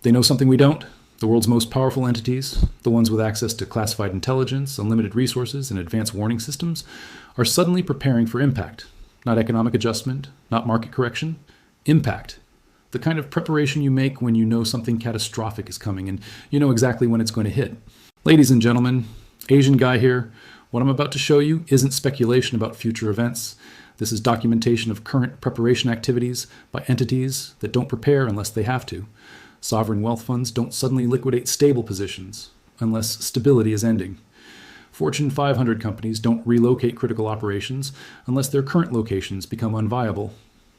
They know something we don't. The world's most powerful entities, the ones with access to classified intelligence, unlimited resources, and advanced warning systems, are suddenly preparing for impact. Not economic adjustment, not market correction. Impact. The kind of preparation you make when you know something catastrophic is coming and you know exactly when it's going to hit. Ladies and gentlemen, Asian guy here. What I'm about to show you isn't speculation about future events. This is documentation of current preparation activities by entities that don't prepare unless they have to. Sovereign wealth funds don't suddenly liquidate stable positions unless stability is ending. Fortune 500 companies don't relocate critical operations unless their current locations become unviable.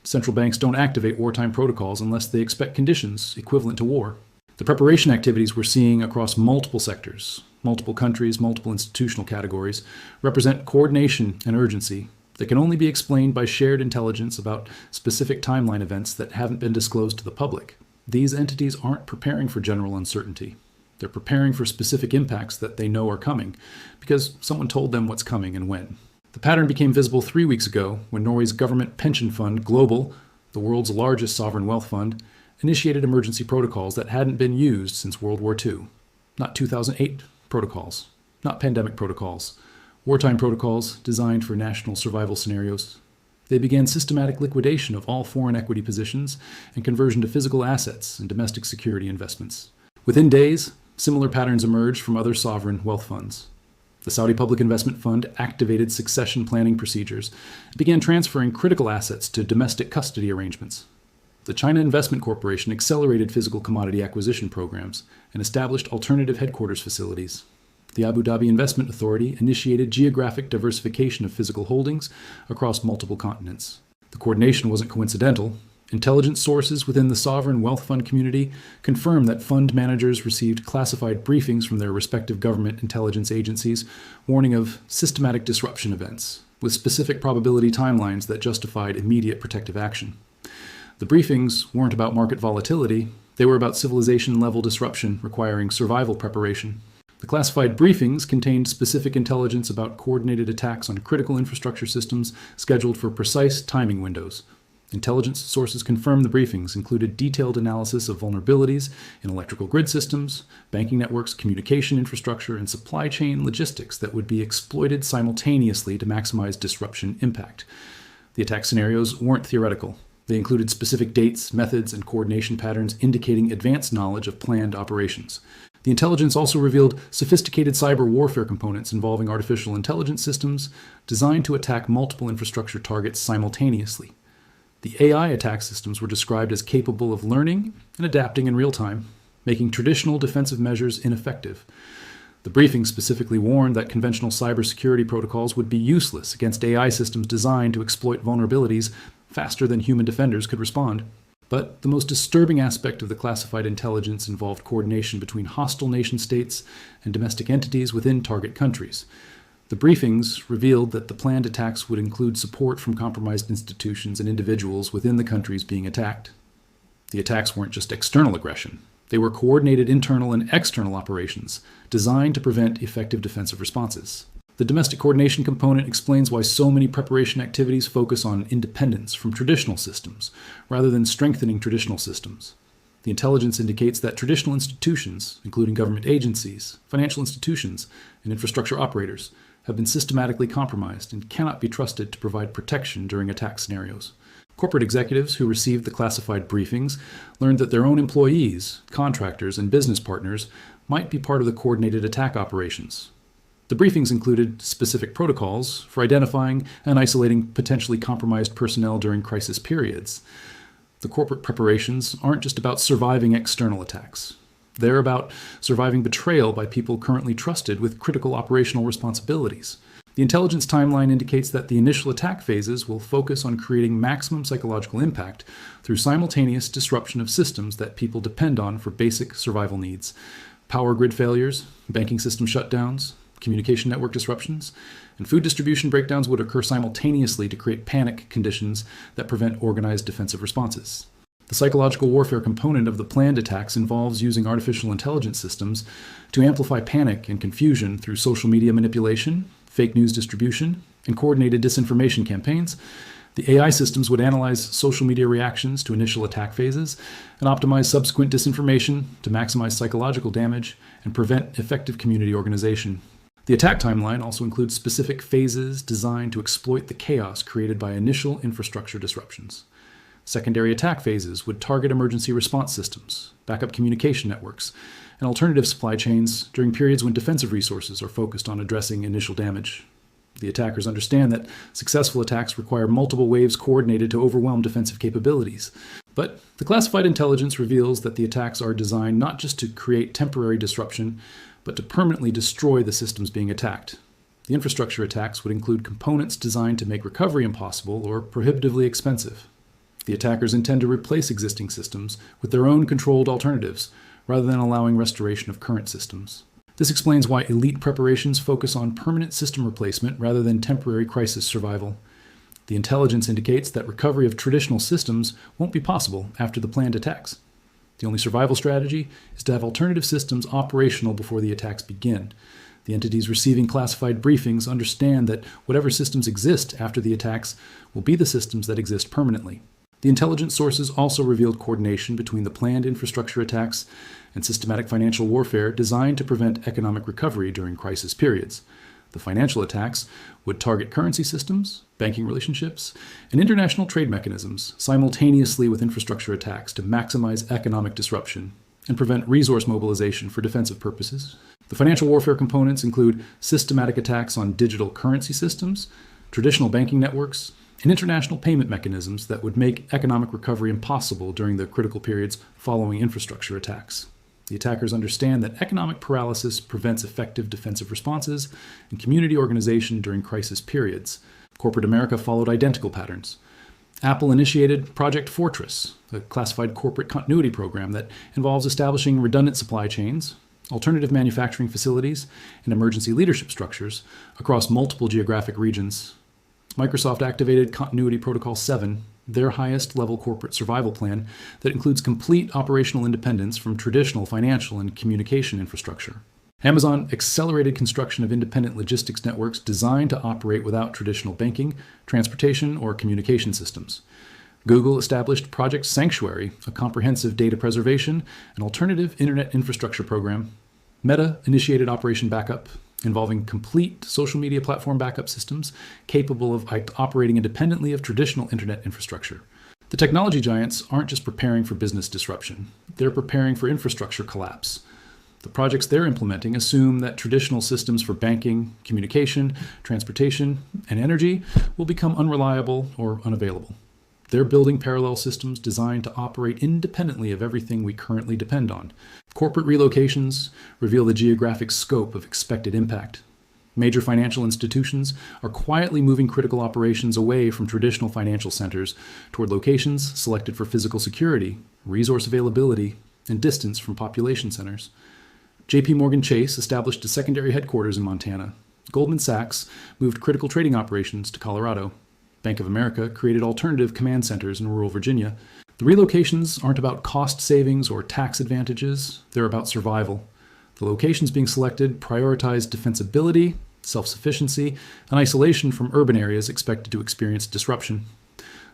Central banks don't activate wartime protocols unless they expect conditions equivalent to war. The preparation activities we're seeing across multiple sectors, multiple countries, multiple institutional categories, represent coordination and urgency that can only be explained by shared intelligence about specific timeline events that haven't been disclosed to the public. These entities aren't preparing for general uncertainty. They're preparing for specific impacts that they know are coming, because someone told them what's coming and when. The pattern became visible 3 weeks ago when Norway's government pension fund, Global, the world's largest sovereign wealth fund, initiated emergency protocols that hadn't been used since World War II. Not 2008 protocols, not pandemic protocols, wartime protocols designed for national survival scenarios. They began systematic liquidation of all foreign equity positions and conversion to physical assets and domestic security investments. Within days, similar patterns emerged from other sovereign wealth funds. The Saudi Public Investment Fund activated succession planning procedures and began transferring critical assets to domestic custody arrangements. The China Investment Corporation accelerated physical commodity acquisition programs and established alternative headquarters facilities. The Abu Dhabi Investment Authority initiated geographic diversification of physical holdings across multiple continents. The coordination wasn't coincidental. Intelligence sources within the sovereign wealth fund community confirmed that fund managers received classified briefings from their respective government intelligence agencies warning of systematic disruption events, with specific probability timelines that justified immediate protective action. The briefings weren't about market volatility, they were about civilization-level disruption requiring survival preparation. The classified briefings contained specific intelligence about coordinated attacks on critical infrastructure systems scheduled for precise timing windows. Intelligence sources confirmed the briefings included detailed analysis of vulnerabilities in electrical grid systems, banking networks, communication infrastructure, and supply chain logistics that would be exploited simultaneously to maximize disruption impact. The attack scenarios weren't theoretical. They included specific dates, methods, and coordination patterns indicating advanced knowledge of planned operations. The intelligence also revealed sophisticated cyber warfare components involving artificial intelligence systems designed to attack multiple infrastructure targets simultaneously. The AI attack systems were described as capable of learning and adapting in real time, making traditional defensive measures ineffective. The briefing specifically warned that conventional cybersecurity protocols would be useless against AI systems designed to exploit vulnerabilities faster than human defenders could respond. But the most disturbing aspect of the classified intelligence involved coordination between hostile nation-states and domestic entities within target countries. The briefings revealed that the planned attacks would include support from compromised institutions and individuals within the countries being attacked. The attacks weren't just external aggression. They were coordinated internal and external operations designed to prevent effective defensive responses. The domestic coordination component explains why so many preparation activities focus on independence from traditional systems, rather than strengthening traditional systems. The intelligence indicates that traditional institutions, including government agencies, financial institutions, and infrastructure operators, have been systematically compromised and cannot be trusted to provide protection during attack scenarios. Corporate executives who received the classified briefings learned that their own employees, contractors, and business partners might be part of the coordinated attack operations. The briefings included specific protocols for identifying and isolating potentially compromised personnel during crisis periods. The corporate preparations aren't just about surviving external attacks. They're about surviving betrayal by people currently trusted with critical operational responsibilities. The intelligence timeline indicates that the initial attack phases will focus on creating maximum psychological impact through simultaneous disruption of systems that people depend on for basic survival needs. Power grid failures, banking system shutdowns, communication network disruptions, and food distribution breakdowns would occur simultaneously to create panic conditions that prevent organized defensive responses. The psychological warfare component of the planned attacks involves using artificial intelligence systems to amplify panic and confusion through social media manipulation, fake news distribution, and coordinated disinformation campaigns, The AI systems would analyze social media reactions to initial attack phases and optimize subsequent disinformation to maximize psychological damage and prevent effective community organization. The attack timeline also includes specific phases designed to exploit the chaos created by initial infrastructure disruptions. Secondary attack phases would target emergency response systems, backup communication networks, and alternative supply chains during periods when defensive resources are focused on addressing initial damage. The attackers understand that successful attacks require multiple waves coordinated to overwhelm defensive capabilities. But the classified intelligence reveals that the attacks are designed not just to create temporary disruption, but to permanently destroy the systems being attacked. The infrastructure attacks would include components designed to make recovery impossible or prohibitively expensive. The attackers intend to replace existing systems with their own controlled alternatives, rather than allowing restoration of current systems. This explains why elite preparations focus on permanent system replacement rather than temporary crisis survival. The intelligence indicates that recovery of traditional systems won't be possible after the planned attacks. The only survival strategy is to have alternative systems operational before the attacks begin. The entities receiving classified briefings understand that whatever systems exist after the attacks will be the systems that exist permanently. The intelligence sources also revealed coordination between the planned infrastructure attacks and systematic financial warfare designed to prevent economic recovery during crisis periods. The financial attacks would target currency systems, banking relationships, and international trade mechanisms simultaneously with infrastructure attacks to maximize economic disruption and prevent resource mobilization for defensive purposes. The financial warfare components include systematic attacks on digital currency systems, traditional banking networks, and international payment mechanisms that would make economic recovery impossible during the critical periods following infrastructure attacks. The attackers understand that economic paralysis prevents effective defensive responses and community organization during crisis periods. Corporate America followed identical patterns. Apple initiated Project Fortress, a classified corporate continuity program that involves establishing redundant supply chains, alternative manufacturing facilities, and emergency leadership structures across multiple geographic regions. Microsoft activated Continuity Protocol 7, their highest-level corporate survival plan that includes complete operational independence from traditional financial and communication infrastructure. Amazon accelerated construction of independent logistics networks designed to operate without traditional banking, transportation, or communication systems. Google established Project Sanctuary, a comprehensive data preservation and alternative internet infrastructure program. Meta initiated Operation Backup, involving complete social media platform backup systems capable of operating independently of traditional internet infrastructure. The technology giants aren't just preparing for business disruption, they're preparing for infrastructure collapse. The projects they're implementing assume that traditional systems for banking, communication, transportation, and energy will become unreliable or unavailable. They're building parallel systems designed to operate independently of everything we currently depend on. Corporate relocations reveal the geographic scope of expected impact. Major financial institutions are quietly moving critical operations away from traditional financial centers toward locations selected for physical security, resource availability, and distance from population centers. J.P. Morgan Chase established a secondary headquarters in Montana. Goldman Sachs moved critical trading operations to Colorado. Bank of America created alternative command centers in rural Virginia. The relocations aren't about cost savings or tax advantages, they're about survival. The locations being selected prioritize defensibility, self-sufficiency, and isolation from urban areas expected to experience disruption.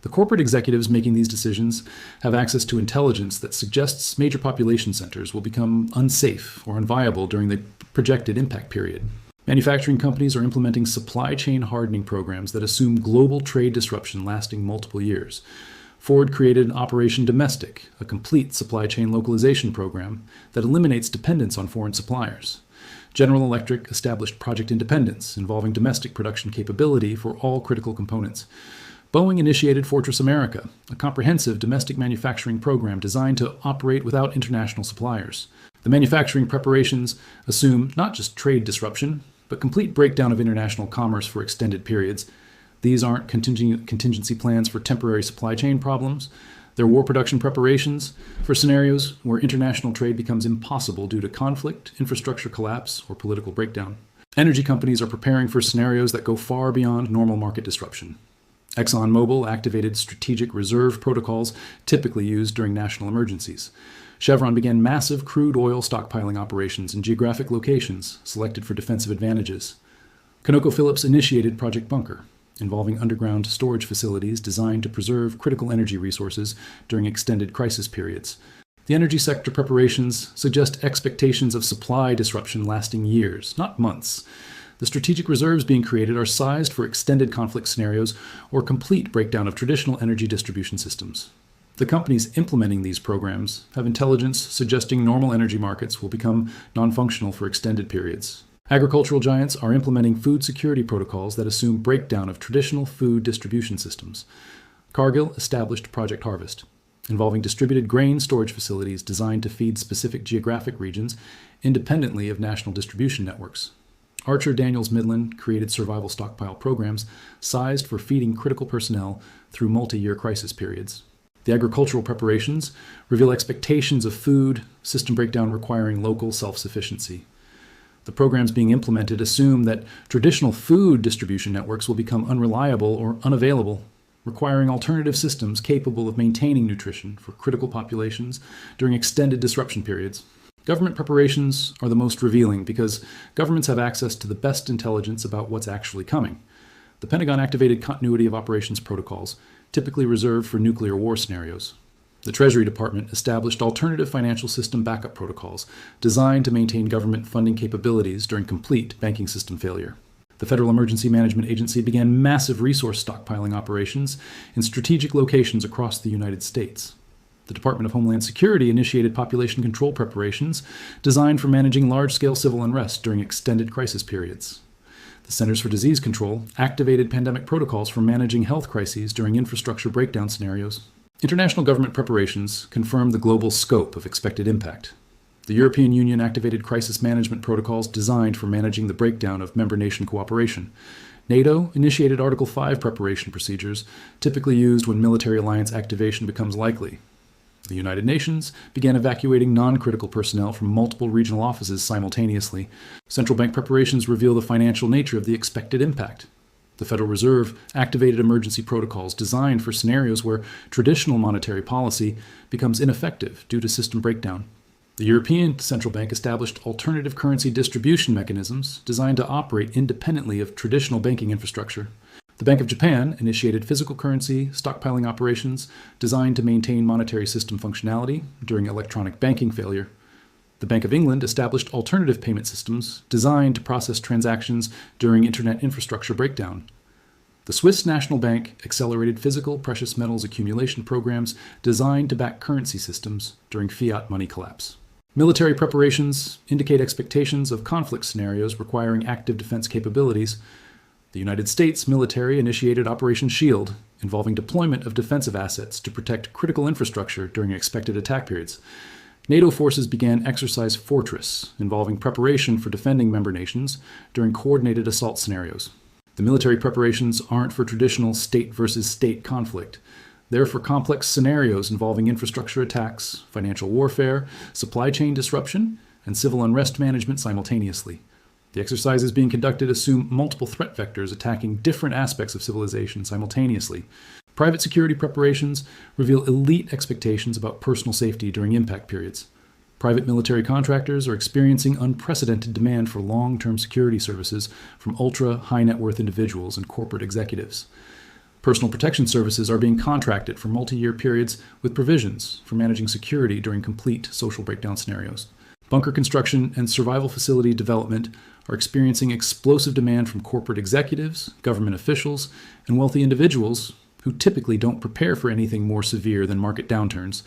The corporate executives making these decisions have access to intelligence that suggests major population centers will become unsafe or unviable during the projected impact period. Manufacturing companies are implementing supply chain hardening programs that assume global trade disruption lasting multiple years. Ford created Operation Domestic, a complete supply chain localization program that eliminates dependence on foreign suppliers. General Electric established Project Independence, involving domestic production capability for all critical components. Boeing initiated Fortress America, a comprehensive domestic manufacturing program designed to operate without international suppliers. The manufacturing preparations assume not just trade disruption, but complete breakdown of international commerce for extended periods. These aren't contingency plans for temporary supply chain problems. They're war production preparations for scenarios where international trade becomes impossible due to conflict, infrastructure collapse, or political breakdown. Energy companies are preparing for scenarios that go far beyond normal market disruption. ExxonMobil activated strategic reserve protocols typically used during national emergencies. Chevron began massive crude oil stockpiling operations in geographic locations selected for defensive advantages. ConocoPhillips initiated Project Bunker, involving underground storage facilities designed to preserve critical energy resources during extended crisis periods. The energy sector preparations suggest expectations of supply disruption lasting years, not months. The strategic reserves being created are sized for extended conflict scenarios or complete breakdown of traditional energy distribution systems. The companies implementing these programs have intelligence suggesting normal energy markets will become non-functional for extended periods. Agricultural giants are implementing food security protocols that assume breakdown of traditional food distribution systems. Cargill established Project Harvest, involving distributed grain storage facilities designed to feed specific geographic regions independently of national distribution networks. Archer Daniels Midland created survival stockpile programs sized for feeding critical personnel through multi-year crisis periods. The agricultural preparations reveal expectations of food system breakdown requiring local self-sufficiency. The programs being implemented assume that traditional food distribution networks will become unreliable or unavailable, requiring alternative systems capable of maintaining nutrition for critical populations during extended disruption periods. Government preparations are the most revealing because governments have access to the best intelligence about what's actually coming. The Pentagon activated continuity of operations protocols, typically reserved for nuclear war scenarios. The Treasury Department established alternative financial system backup protocols designed to maintain government funding capabilities during complete banking system failure. The Federal Emergency Management Agency began massive resource stockpiling operations in strategic locations across the United States. The Department of Homeland Security initiated population control preparations designed for managing large-scale civil unrest during extended crisis periods. The Centers for Disease Control activated pandemic protocols for managing health crises during infrastructure breakdown scenarios. International government preparations confirmed the global scope of expected impact. The European Union activated crisis management protocols designed for managing the breakdown of member nation cooperation. NATO initiated Article 5 preparation procedures, typically used when military alliance activation becomes likely. The United Nations began evacuating non-critical personnel from multiple regional offices simultaneously. Central bank preparations reveal the financial nature of the expected impact. The Federal Reserve activated emergency protocols designed for scenarios where traditional monetary policy becomes ineffective due to system breakdown. The European Central Bank established alternative currency distribution mechanisms designed to operate independently of traditional banking infrastructure. The Bank of Japan initiated physical currency stockpiling operations designed to maintain monetary system functionality during electronic banking failure. The Bank of England established alternative payment systems designed to process transactions during internet infrastructure breakdown. The Swiss National Bank accelerated physical precious metals accumulation programs designed to back currency systems during fiat money collapse. Military preparations indicate expectations of conflict scenarios requiring active defense capabilities. The United States military initiated Operation Shield, involving deployment of defensive assets to protect critical infrastructure during expected attack periods. NATO forces began Exercise Fortress, involving preparation for defending member nations during coordinated assault scenarios. The military preparations aren't for traditional state versus state conflict. They're for complex scenarios involving infrastructure attacks, financial warfare, supply chain disruption, and civil unrest management simultaneously. The exercises being conducted assume multiple threat vectors attacking different aspects of civilization simultaneously. Private security preparations reveal elite expectations about personal safety during impact periods. Private military contractors are experiencing unprecedented demand for long-term security services from ultra-high net worth individuals and corporate executives. Personal protection services are being contracted for multi-year periods with provisions for managing security during complete social breakdown scenarios. Bunker construction and survival facility development are experiencing explosive demand from corporate executives, government officials, and wealthy individuals who typically don't prepare for anything more severe than market downturns.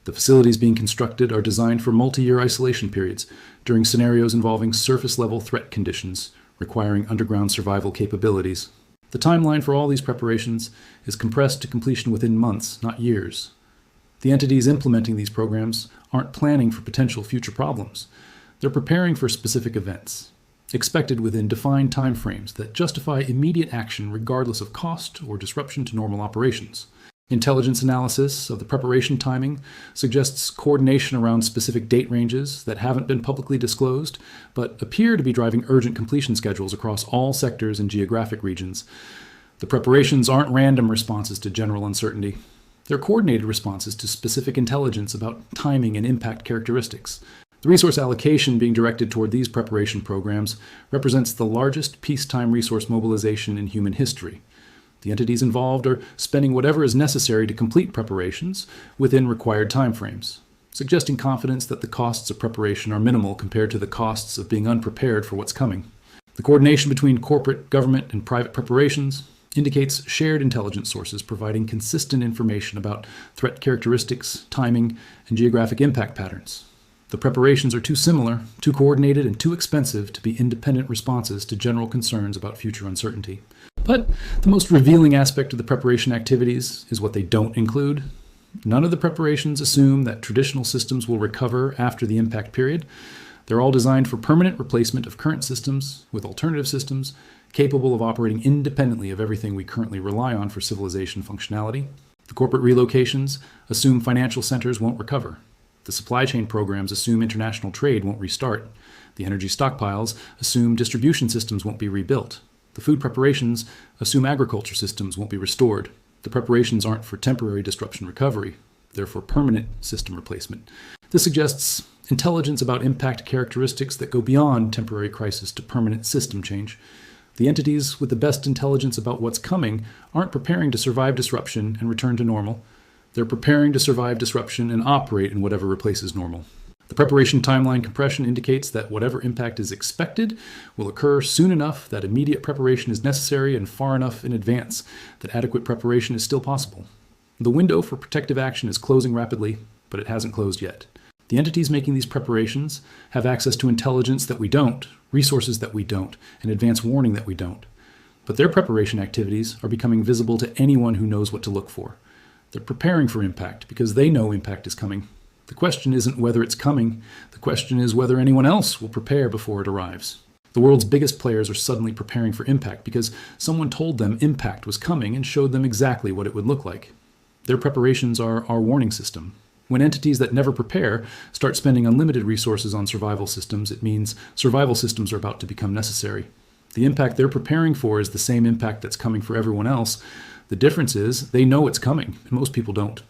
The facilities being constructed are designed for multi-year isolation periods during scenarios involving surface-level threat conditions requiring underground survival capabilities. The timeline for all these preparations is compressed to completion within months, not years. The entities implementing these programs aren't planning for potential future problems. They're preparing for specific events, expected within defined timeframes that justify immediate action regardless of cost or disruption to normal operations. Intelligence analysis of the preparation timing suggests coordination around specific date ranges that haven't been publicly disclosed, but appear to be driving urgent completion schedules across all sectors and geographic regions. The preparations aren't random responses to general uncertainty. They're coordinated responses to specific intelligence about timing and impact characteristics. The resource allocation being directed toward these preparation programs represents the largest peacetime resource mobilization in human history. The entities involved are spending whatever is necessary to complete preparations within required timeframes, suggesting confidence that the costs of preparation are minimal compared to the costs of being unprepared for what's coming. The coordination between corporate, government, and private preparations indicates shared intelligence sources providing consistent information about threat characteristics, timing, and geographic impact patterns. The preparations are too similar, too coordinated, and too expensive to be independent responses to general concerns about future uncertainty. But the most revealing aspect of the preparation activities is what they don't include. None of the preparations assume that traditional systems will recover after the impact period. They're all designed for permanent replacement of current systems with alternative systems capable of operating independently of everything we currently rely on for civilization functionality. The corporate relocations assume financial centers won't recover. The supply chain programs assume international trade won't restart. The energy stockpiles assume distribution systems won't be rebuilt. The food preparations assume agriculture systems won't be restored. The preparations aren't for temporary disruption recovery. They're for permanent system replacement. This suggests intelligence about impact characteristics that go beyond temporary crisis to permanent system change. The entities with the best intelligence about what's coming aren't preparing to survive disruption and return to normal. They're preparing to survive disruption and operate in whatever replaces normal. The preparation timeline compression indicates that whatever impact is expected will occur soon enough that immediate preparation is necessary and far enough in advance that adequate preparation is still possible. The window for protective action is closing rapidly, but it hasn't closed yet. The entities making these preparations have access to intelligence that we don't, resources that we don't, and advance warning that we don't. But their preparation activities are becoming visible to anyone who knows what to look for. They're preparing for impact because they know impact is coming. The question isn't whether it's coming. The question is whether anyone else will prepare before it arrives. The world's biggest players are suddenly preparing for impact because someone told them impact was coming and showed them exactly what it would look like. Their preparations are our warning system. When entities that never prepare start spending unlimited resources on survival systems, it means survival systems are about to become necessary. The impact they're preparing for is the same impact that's coming for everyone else. The difference is they know it's coming, and most people don't.